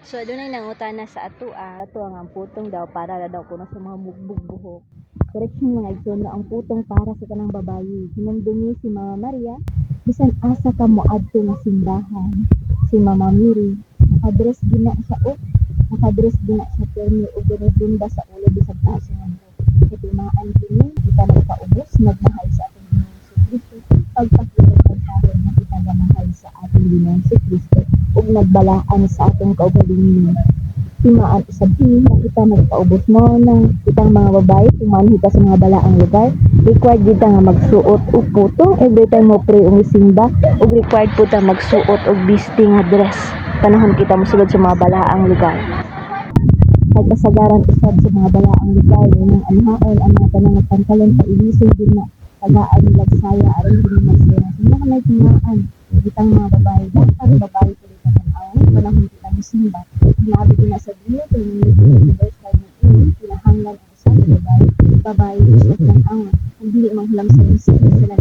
So adunay nangutana sa ato ang putong daw para na daw kuno sa mga bugbog buhok. Correction mga igsoon ang putong para sa kanang babayi. Hinumdumi si Mama Maria bisan asa ka moadto nga simbahan. Si Mama Miri nakadress gina sa nakadress gina sa terno ug ginibunda sa ulo bisag taas nga buhok. Sa timaan kini kita nagkaubos nagmahal sa ating Ginoong Kristo. Pagpakita pagkaon na kita gamahal sa ating Ginoong Kristo ug nagbalaan sa atong kaugalingon. Timaan usab kini na kita nagpaubos mo ng kitang mga babae tumanhi ka sa mga balaang lugar. Required gid nga magsuot og putong every time mo pray ug simba ug required po ta magsuot og bisti nga dress panahon kita mosulod sa mga balaang lugar. Kay kasagaran usab sa mga balaang lugar yung anhaon ang mga tanang pantalon pailisin din na tagaan nila saya aron hindi magsira. Sino ka may tingaan kitang mga babae dapat babae tuloy ka tan-awon panahon kita mosimba. Nabi din sa Biblia kung verse 5 ng pinahanglan ang isa babae usab tan-awon kung dili manghulam sa sila